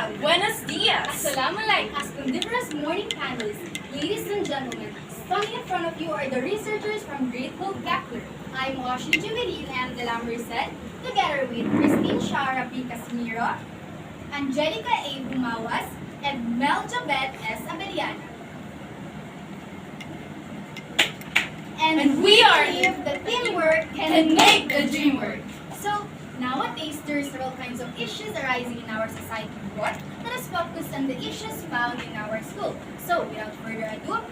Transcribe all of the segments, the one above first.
Hola, buenos dias. Assalamualaikum, aspondiferous morning panelists. Ladies and gentlemen, standing in front of you are the researchers from Great Hope Kepler. I'm Ashley Jubilin and De La Merced, together with Christine Shara P. Casimiro, Angelica A. Bumawas, and Meljabet S. Abeliana. And we believe that teamwork can make the dream work. So, nowadays, there are several kinds of issues arising in our society. What? Let us focus on the issues found in our school. So, without further ado,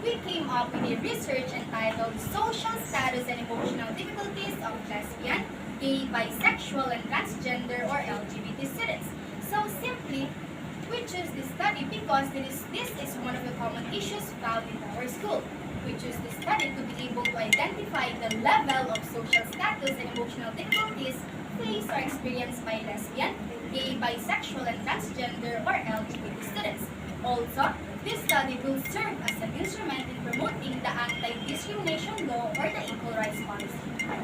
we came up with a research entitled Social Status and Emotional Difficulties of Lesbian, Gay, Bisexual, and Transgender or LGBT students. So, simply, we choose this study because this is one of the common issues found in our school. We choose this study to be able to identify the level of social status and emotional difficulties faced or experienced by lesbian, gay, bisexual, and transgender or LGBT students. Also, this study will serve as an instrument in promoting the anti-discrimination law or the equal rights policy.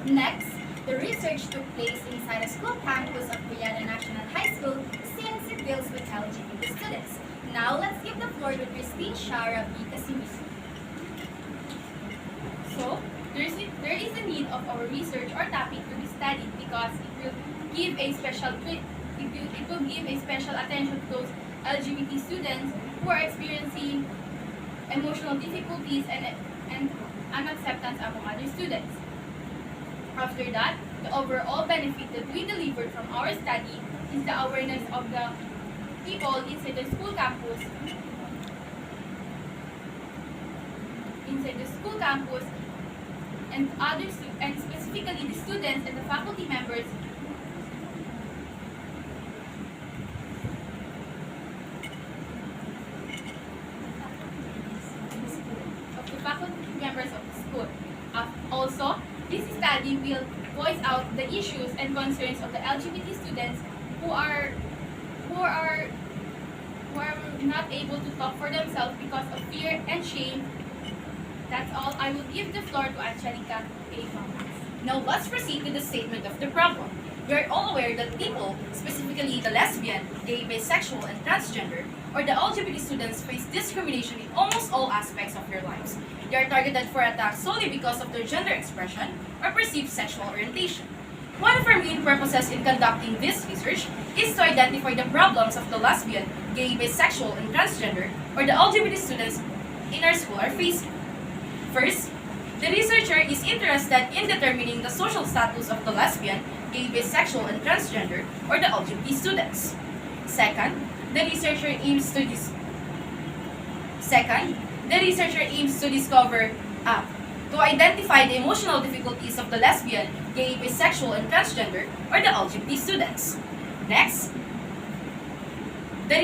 Next, the research took place inside a school campus of Cuyana National High School since it deals with LGBT students. Now, let's give the floor to Christine Shara B. Casimiro. So, there is a need of our research or topic to be studied because it will give a special attention to those LGBT students who are experiencing emotional difficulties and unacceptance among other students. After that, the overall benefit that we delivered from our study is the awareness of the people inside the school campus and specifically the students and the faculty members of the school. Also, this study will voice out the issues and concerns of the LGBT students who are not able to talk for themselves because of fear and shame. That's all. I will give the floor to Angelica A. Now let's proceed to the statement of the problem. We are all aware that people, specifically the lesbian, gay, bisexual, and transgender, or the LGBT students face discrimination in almost all aspects of their lives. They are targeted for attacks solely because of their gender expression or perceived sexual orientation. One of our main purposes in conducting this research is to identify the problems of the lesbian, gay, bisexual, and transgender, or the LGBT students in our school are facing. First, the researcher is interested in determining the social status of the lesbian, gay, bisexual, and transgender, or the LGBT students. Second, the researcher aims to identify the emotional difficulties of the lesbian, gay, bisexual, and transgender, or the LGBT students. Next, the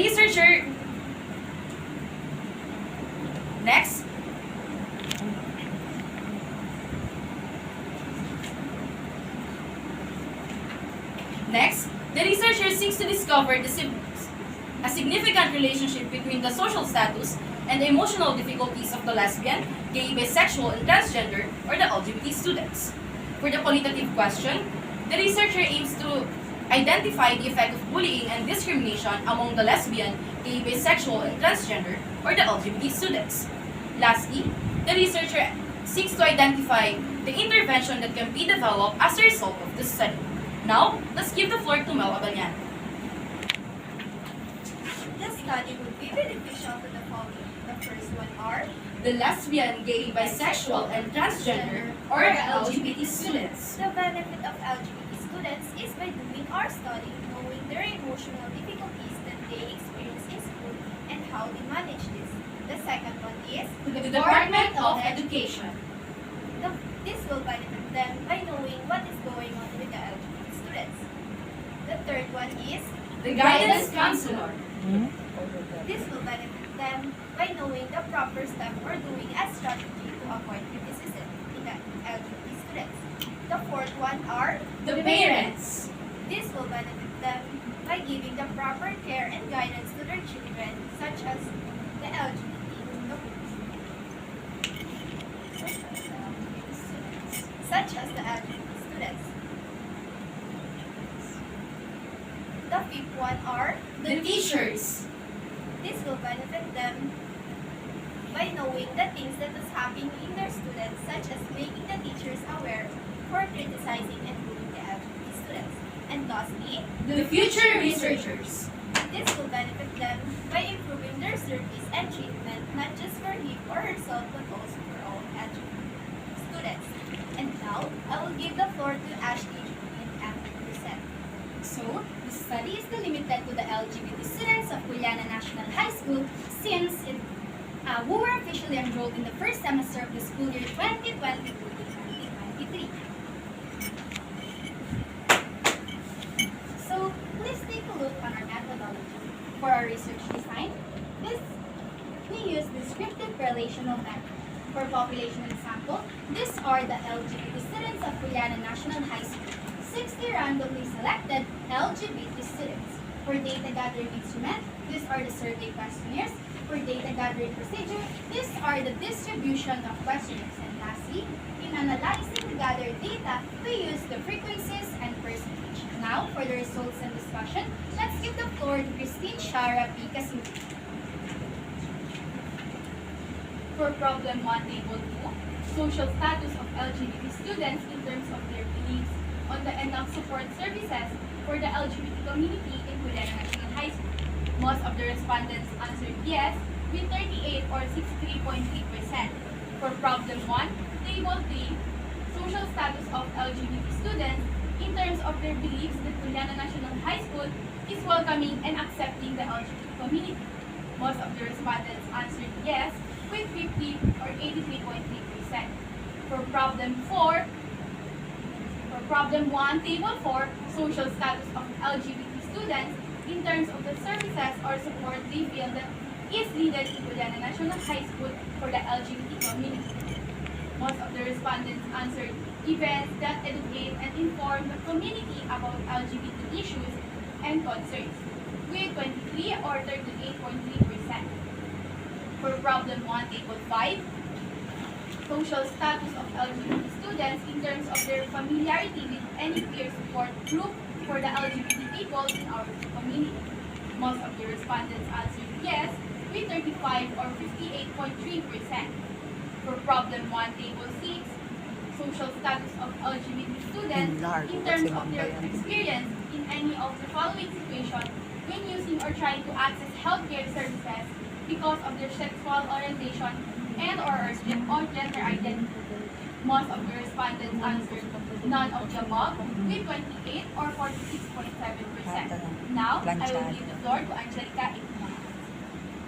researcher seeks to discover a significant relationship between the social status and the emotional difficulties of the lesbian, gay, bisexual, and transgender, or the LGBT students. For the qualitative question, the researcher aims to identify the effect of bullying and discrimination among the lesbian, gay, bisexual, and transgender, or the LGBT students. Lastly, the researcher seeks to identify the intervention that can be developed as a result of this study. Now, let's give the floor to Mel Abeliana. This study will be beneficial to the following. The first one are The lesbian, gay, bisexual, and transgender, or the LGBT students. the benefit of LGBT students is by doing our study, knowing their emotional difficulties that they experience in school and how they manage this. The second one is The Department of Education. This will benefit them by knowing what is going on with the LGBT students. The third one is The guidance counselor. this will benefit them by knowing the proper step or doing a strategy to avoid criticism in the LGBT students. The fourth one are The parents. this will benefit them by giving the proper care and guidance to their children, such as the LGBT students. The fifth one are The teachers. This will benefit them by knowing the things that is happening in their students, such as making the teachers aware for criticizing and bullying the LGBT students. And lastly, The future researchers. this will benefit them by improving their service and treatment, not just for him or herself, but also for all LGBT students. And now, I will give the floor to Ashley and present. So, the study is limited to the LGBT students of Juliana National High School since who were officially enrolled in the first semester of the school year 2022-2023. So, let's take a look on our methodology. For our research design, we use descriptive relational method. For population example, these are the LGBT students of Juliana National High School. 60 randomly selected LGBT students. For data gathering instrument, these are the survey questionnaires. For data gathering procedure, these are the distribution of questionnaires. And lastly, in analyzing the gathered data, we use the frequencies and percentage. Now, for the results and discussion, let's give the floor to Christine Shara P. Casimiro. For problem 1, table 2, social status of LGBT students in terms of their beliefs on the enough support services for the LGBT community in Juliana National High School. Most of the respondents answered yes with 38 or 63.3%. For problem 1, table 3, social status of LGBT students in terms of their beliefs that Juliana National High School is welcoming and accepting the LGBT community. Most of the respondents answered yes with 50 or 83.3%. For problem 4, for problem 1, table 4, social status of LGBT students in terms of the services or support they feel that is needed in Juliana National High School for the LGBT community. Most of the respondents answered events that educate and inform the community about LGBT issues and concerns, with 23 or 38.3%. For problem 1, table 5, social status of LGBT students in terms of their familiarity with any peer support group for the LGBT people in our community. Most of the respondents answered yes with 35 or 58.3%. For problem 1, table 6, social status of LGBT students in terms of their experience in any of the following situations when using or trying to access healthcare services because of their sexual orientation and or gender identity. Most of the respondents answered none of the above with 28 or 46.7%. Now, I will give the floor to Angelica.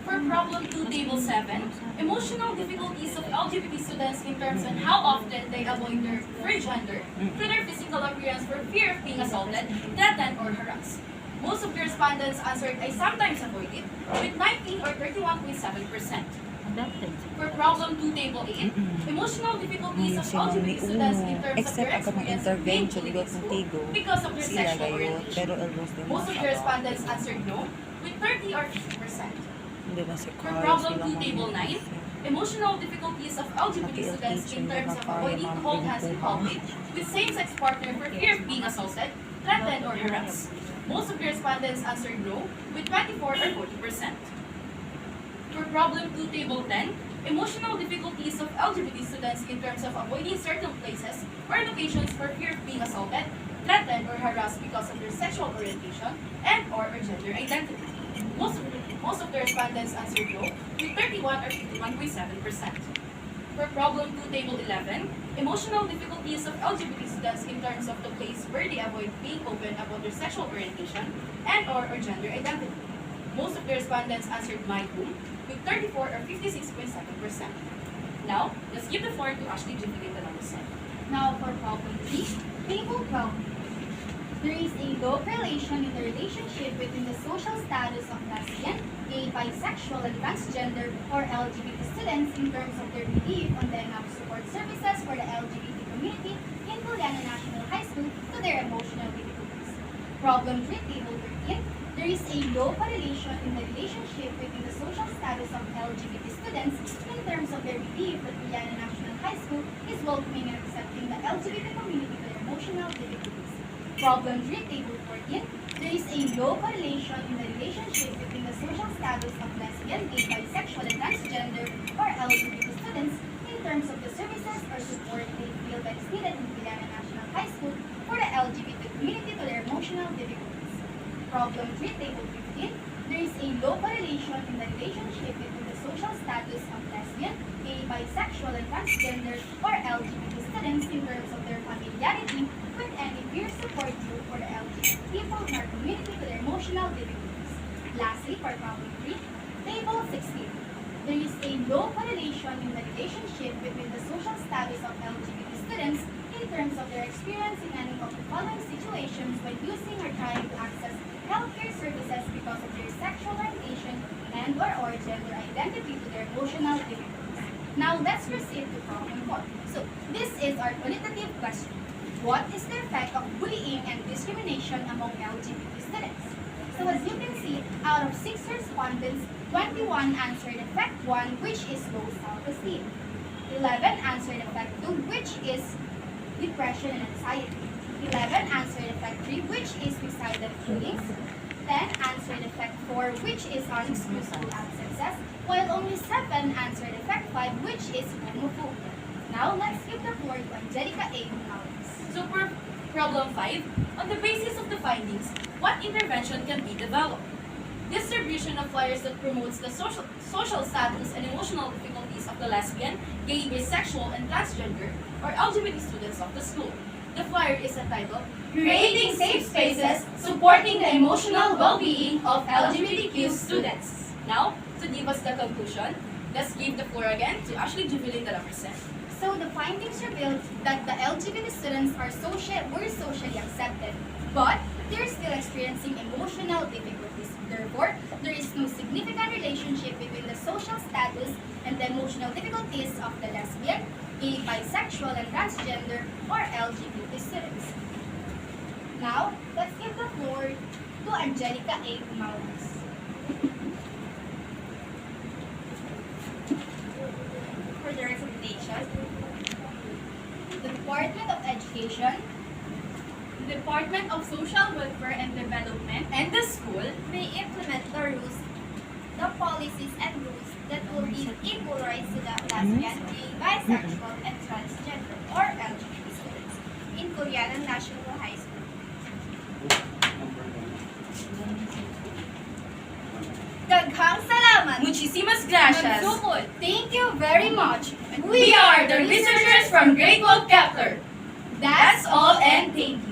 For problem 2, table 7, emotional difficulties of LGBT students in terms on how often they avoid their preferred gender through their physical appearance for fear of being assaulted, threatened, or harassed. Most of the respondents answered I sometimes avoid it with 19 or 31.7%. For problem 2, table 8, emotional difficulties of LGBT students in terms of Except their ako ng experience intervention being with bullied in ng Tigo. school because of their Sila sexual gayon. orientation. Pero almost din Most of the respondents answered no with 30 or 50%. Hindi na si For Carl. problem sila 2, table 9, emotional difficulties of LGBT students in terms of avoiding to hold hands in public with same-sex partner for fear of being assaulted, threatened, or harassed. Most of the respondents answered no with 24 or 40%. For problem 2, table 10, emotional difficulties of LGBT students in terms of avoiding certain places or locations for fear of being assaulted, threatened, or harassed because of their sexual orientation and or gender identity. Most of the respondents answered no with 31 or 51.7%. For problem 2, table 11, emotional difficulties of LGBT students in terms of the place where they avoid being open about their sexual orientation and or gender identity. Most of the respondents answered my home with 34 or 56.7%. Now, let's give the floor to Ashley to begin the number 7. Now for problem 3, table 12. There is a low correlation in the relationship between the social status of lesbian, gay, bisexual, and transgender or LGBT students in terms of their belief on the enough support services for the LGBT community in Juliana National High School to their emotional difficulties. Problem 3, table 13. There is a low correlation in the relationship between the social status of LGBT students in terms of their belief that Juliana National High School is welcoming and accepting the LGBT community to their emotional difficulties. Problem 3, table 14. There is a low correlation in the relationship between the social status of lesbian, gay, bisexual, and transgender or LGBT students in terms of the services or support they feel that is needed in Piliana National High School for the LGBT community to their emotional difficulties. Problem 3, Table 15. There is a low correlation in the relationship between the social status of lesbian, gay, bisexual, and transgender or LGBT students in terms of their familiarity with any peer support group for the LGBT people in our community to their emotional difficulties. Lastly, for problem 3, Table 16. There is a low correlation in the relationship between the social status of LGBT students in terms of their experience in any of the following situations when using or trying to access healthcare services because of their sexual orientation and/or gender identity to their emotional difficulties. Now, let's proceed to problem 4. So, this is our qualitative question. What is the effect of bullying and discrimination among LGBT students? So, as you can see, out of 6 respondents, 21 answered effect 1, which is low self-esteem. 11 answered effect 2, which is depression and anxiety. 11 answered effect 3, which is suicidal feelings. 10 answered effect 4, which is unexcusable absences, while only 7 answered effect 5, which is homophobia. Now, let's give the floor to Angelica A. Gonzalez. So for problem 5, on the basis of the findings, what intervention can be developed? Distribution of flyers that promotes the social status and emotional difficulties of the lesbian, gay, bisexual, and transgender or LGBT students of the school. The flyer is entitled Creating Safe Spaces Supporting the Emotional Well-Being of LGBTQ Students. Now, to give us the conclusion, let's give the floor again to Ashley Jubilin de la Merced. So the findings revealed that the LGBT students were socially accepted, but they're still experiencing emotional difficulties. Therefore, there is no significant relationship between the social status and the emotional difficulties of the lesbian, gay, bisexual, and transgender or LGBT students. Now, let's give the floor to Angelica A. Gonzalez. For the recommendation, The Department of Education, Department of Social Welfare and Development, And the school may implement the rules, the policies and rules that will give equal rights to the lesbian, gay, bisexual, and transgender or LGBT students in Korean National High School. Daghang salamat! Muchísimas gracias. Magsukod. thank you very much. We are the researchers from Grade 12 Kepler. That's That's all and thank you.